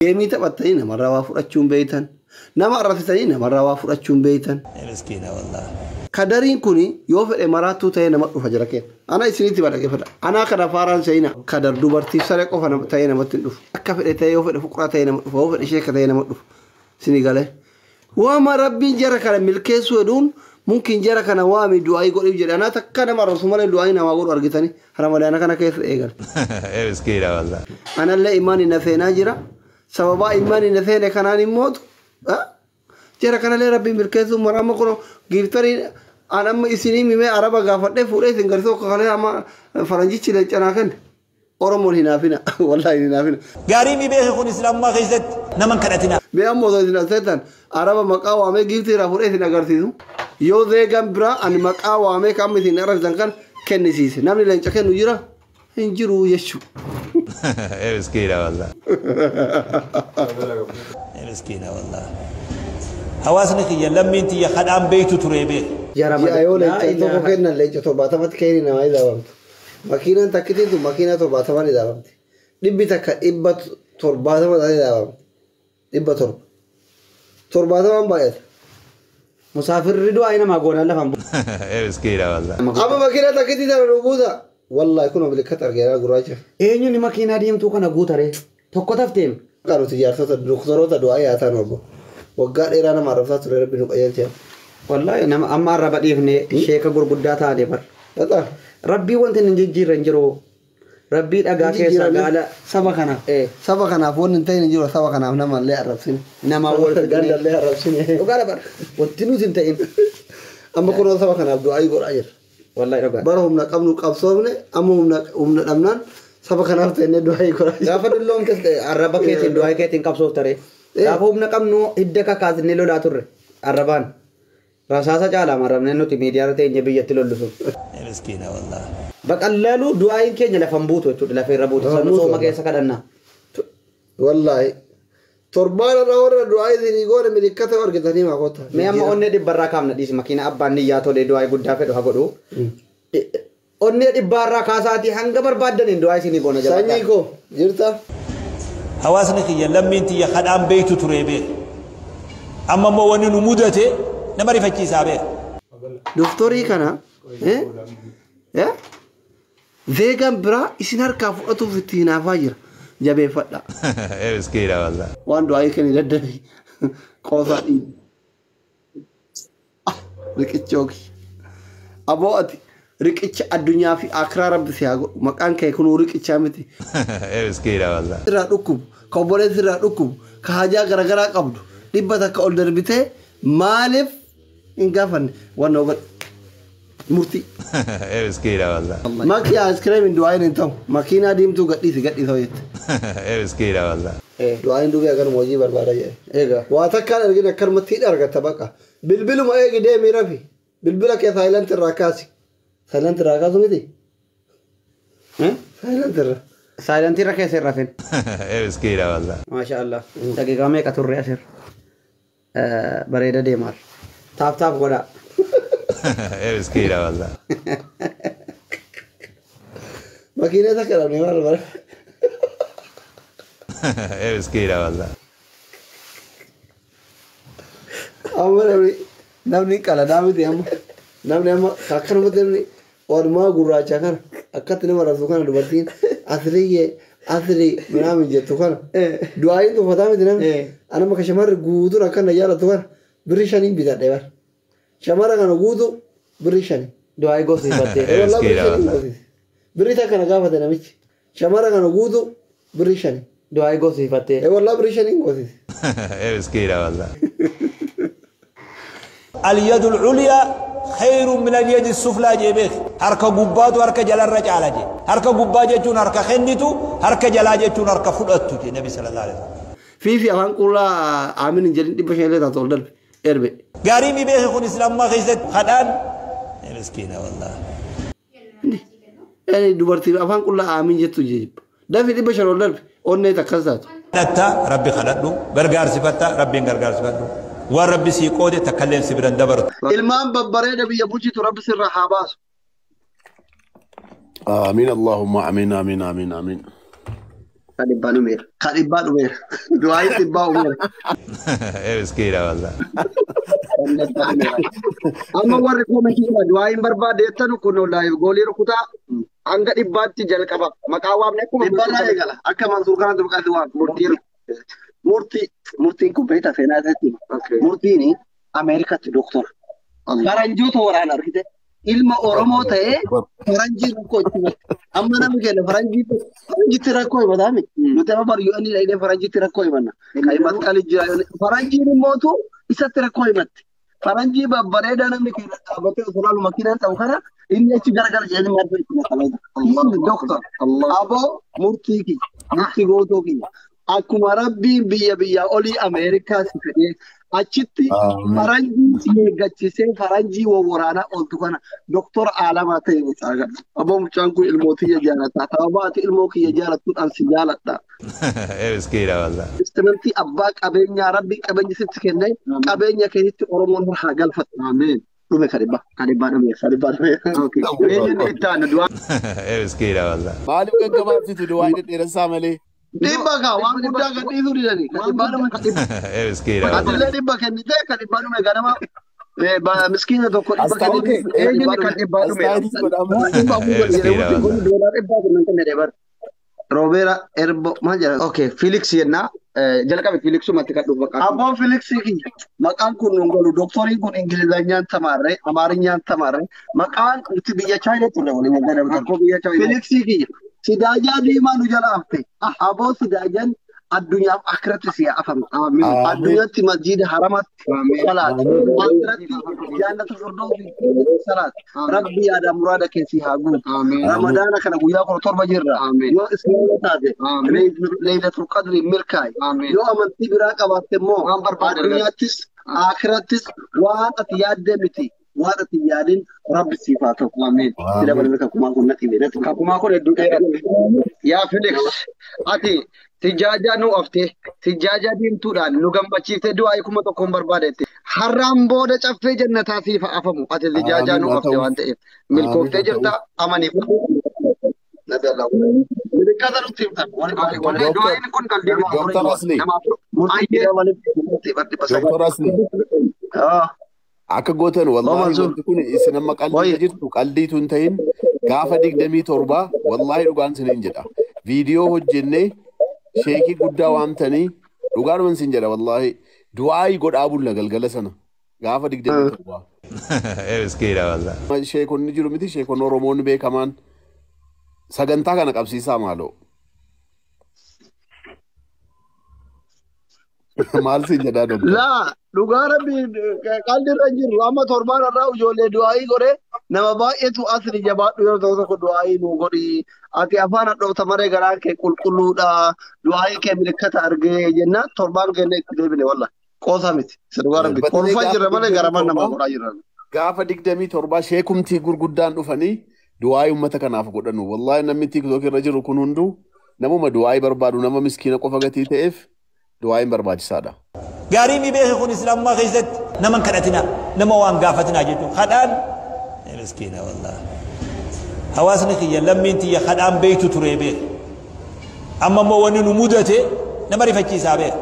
جيمي تبتين مرة وافر أشون بيتن نما عرفتين مرة وافر أشون بيتن مسكينة والله كدرين كوني يوفر إمارات تين مرة فجركين أنا إسنيتي بدك فدا أنا كذا فاران سينا كدر دوبرتي سرق أو فنا تين متندف أكفر تين يوفر فقرة تين فوفر إشي كتين متندف سنغالي وما ربي جرك على ملكيس ودون ممكن جرك أنا وامي دعاء يقول يجري أنا تكنا مرة رسول دعاء أنا ما أقول أرجتني حرام علي أنا كنا كيف إيجال مسكينة والله أنا لا إيماني نفينا جرا سبب إيماني نفينا كناني موت جرك أنا لا ربي ملكيس مرام كنا جيبتري أنا ما إسني مي عربا غافدة فوري سنغرسو كخاله أما فرنجي تشيل أنا كن أورمون هنا فينا والله هنا فينا قاريني بيه يكون إسلام ما خيزت نمن كرتنا بيام موضوع سيدنا عربا مكاو عمي جيبتي رافوري سنة غرسيسو يو ذي جنبرا أن مكاو عمي كم مثل نعرف زنكان كنسيس نامي لينش كن نجرا هنجرو يشو مسكينة والله مسكينة والله حواسنك يا لمين تي خدام بيت تريبه يا أيوة لينش تو كنا لينش تو باتمت كيري نواي داوم ماكينة تكتين تو ماكينة تو باتماني داوم دبي تك إبت ترباتمان داوي داوم إبت ترباتمان بايد مسافر ردوا أين ما قولنا لهم مسكينة والله أما ماكينة تكتين ترى ربودا والله يكونوا بالكتر غير غراجة إيه ني ماكينة ديم تو كنا غوتاري توكو تفتيم كانوا تجارته الدكتور تدعي أتانو بو وقال إيرانا ما رفضت ربي نقيل والله أنا أما ربع ديفني شيء كبر بدات هذا بر ربي وانت نجي رنجرو ربي أجاك سجالة سبكنا سبكنا فون انتين نجيو سبكنا نما لا رفسين نما أول قال لا رفسين وقال بر وتنو زنتين أما كنا سبكنا بدعاء يقول أجر والله رجع برهم نقبل قبصومنا أمهم الأمنان سبكنا فتين دعاء يقول أجر لا فدل لهم كس الربا كيتين دعاء كيتين قبصو ترى لا فهم نقبنو هدك كاز نيلو لا ترى الربان راساسا جالا مرمنا نو تيميديا رتي نبي يتلولسو مسكينة والله بقللو دعاء كينيا لفنبوتو لا في ربوتو سنو ما كيسا كدنا والله تربان الرور دعاء ذي يقول ملكته ورقتني ما قلتها ما أما أني دي برا كامنا ديس ماكينة أباني ياتو دي دعاء قد دافع دوها قدو أني دي برا كاساتي هنگا بربادن إن دعاء سيني قونا جبتا سانيكو جرتا حواسنك يا لمين تي خدام بيت تريبه أما ما وني نمودته نمري فكي سابه دكتوري كنا vegan bra isinar kafu atu fitina fajir jabe fada مسكينة والله وان دعاء كان يددني قوسادي ركيتشوكي ابواتي ركيتش الدنيا في اخره رب سياغو مكان كاي كنو ركيتشا متي مسكينة والله را دكوب كوبولي سرا دكوب كحاجه غرغرا قبدو دبتا كاولدر بيته مالف انغافن وانو مرتي مسكينة والله ماكي ايس كريم من دعاء انتم ماكينه ديمتو غدي ثويت مسكينة والله دعاء دوغي اگر موجي بربادا ايغا واتكال ارغنا كرمتي درغتا بقى بلبل ما ايغ دي ميرفي بلبلك يا سايلنت راكاسي سايلنت راكاسو ميدي سايلنتي ركي سير رافين مسكينة والله ما شاء الله دقيقة ميكا توري أسير بريدة ديمار تاب قدا مسكينة والله ماكينه تكلم نيمار بر مسكينة والله امر نمني كلا دامي ام نمني ام كاكر مدني اور ما غراچا كان اكتني مرزو كان دبرتين اثري منام جتو كان دعاء تو فدا مدنا انا ما كشمر غودو ركن يالا تو كان بريشانين بيتا دبر شمر كان غودو بريشاني دعاء غوسي باتي والله بريتا كان غافه نمچ شمر كان غودو بريشاني دعاء غوسي باتي والله بريشانين غوسي مسكينة والله اليد العليا خير من اليد السفلى جيبك حركة قبات وحركة جلال رجال جي حركة قبات جتون حركة خندتو حركة جلال جتون حركة فلأتو جي نبي صلى الله عليه وسلم في أفان كلا آمين جلين دي بشين لي تطول دل إربي قاريني بيه يكون إسلام ما خيزت خدان مسكينة والله يعني دوبرتي أفان كلا آمين جتو جيب ده في دي بشين دل أوني تكسات نتا ربي خلقه برغار صفتا ربي غرغار صفتا وربي سيقود تكلم سبرن دبر المام ببريد بيبوجي رب سر حباس آمين اللهم آمين آمين آمين آمين كالبان أمير دعاء تبا أمير مسكينة والله amma warri koomenti du'aa hin barbaadeettan kun wallahi goolii rukutaa hanga dhibbaatti jalqaba maqaa waamne akkuma dhibbarraa eegala akka mansuur kana dubbaqatti waan murtiin kun beektaa seenaa isaatti murtiin Ameerikaatti doktora faranjoota waraana argite ilma Oromoo ta'ee faranjii rakkoo itti murte amma namni kenna faranjiitti rakkoo himataami nuti amma bariyyoo inni dhaydee faranjiitti rakkoo himanna kan himatu qali jira faranjiin immootu isatti rakkoo himatte faranjii babbareedaa namni keenya dhaabatee osoo makiinaan ta'u kana inni achi garagara jedhanii marfee itti naqameedha. Doktor aboo murtii gootoo kiyya akkuma rabbiin biyya olii Ameerikaa si fedhee achitti faranjii si eeggachisee faranjii waraanaa ooltu kana doktora Alamaa ta'e mucaa aboo mucaan kun ilmootiyya jaalataa tababaati ilmoo kiyya jaalattuudhaan si jaaladha. Miskiina wallah. Istimantii abbaa qabeenyaa rabbii qabeenya sitti kennee qabeenya keessatti Oromoon haa galfatu. Ameen. Dhume kadhibbaa dhume. Eenyuun itti aanu du'aa. Miskiina wallah. Maaliif gaggabaabsitu du'aa inni dheeressaa malee? Dhibba kaa waan guddaa gadhiisuu didanii kadhibbaa dhume Miskiina wallah. Adillee dhibba kennitee kadhibbaa dhume ganama miskiina tokko dhibba kennitee eenyuun kadhibbaa dhume. Robeera Erbo maal jedhama? Okay, Felix yenna jalqabe Felixumatti kan dhufu maqaan. Abboon Felix kiyya maqaan kun nungolu doktoriin kun Ingilizanyaan tamarre Amaarinyaan tamarre maqaan itti biyya Chaayinaa ture waliin waggaa tokko biyya Chaayinaa. Felix kiyya sidaajaa diimaa nu jala hafte aboo sidaajaan addunyaaf akhiratti si'a afamu. Addunyaatti masjiida haramatti salaat akhiratti jannatu firdoosi salaat rabbi yaada muraada keessi haa guutu. Ramadaana kana guyyaa kudha torba jirra yoo islaama taate leeylatul qadri milkaa'e yoo amantii biraa qabaatte immoo addunyaattis akhirattis waan ati yaaddee miti waan ati yaadin rabbi siif haa ta'u. Sila balme kakumaa kun natti beekatu. Kakumaa kun hedduu dheeraa. Yaa Felix ati Tijaaja nu ofte tijaaja diimtuudhaan nu gammachiiftee du'aa kuma tokkoon barbaadetti har'aan booda caffee jannataa siif afamu ati tijaaja nu ofte waan ta'eef milkooftee jirta amaniif. Akka gootan wallahi wanti kun isin amma qalbii jirtu qalbiitu hin ta'in gaafa 27 wallahi dhugaan isiniin jedha viidiyoo hojjennee sheekii guddaa waamtanii dhugaadhuman sin jedha wallahi du'aayi godhaa bulla galgala sana gaafa 27. Miskiina wallah. Sheekonni jiru miti sheekonni Oromoonni beekamaan sagantaa kana qabsiisaa maaloo. Maal sin jedhaa dobbo. Laa dhugaa rabbi qalbii irra jiru amma torbaan irraa ijoollee du'aayii godhee nama baay'eetu asii jabaadhu yeroo tokko du'aayii nu godhi ati afaan hadhoofta maree garaan kee qulqulluudha du'aayii kee milikkata argee jenna torbaan keenya itti deebine walla qoosa miti dhugaa rabbi kolfaa jirra malee garaman nama godhaa jirra. Gaafa 27 sheekumtii gurguddaan dhufanii du'aayii uummata kanaaf godhanu wallahi namni TikTok irra jiru kun hunduu namuma du'aayii barbaadu nama miskiina qofa gatii ta'eef du'aayiin barbaachisaadha. Gaarii mi beeku kun islaamummaa keessatti nama kadhatina nama waan gaafatina jechuudha. Kadhaan miskiina wallah. Hawaasni kiyya lammiin tiyya kadhaan beektu ture beeku. Amma immoo wanni nu mudate nama rifachiisaa beeku.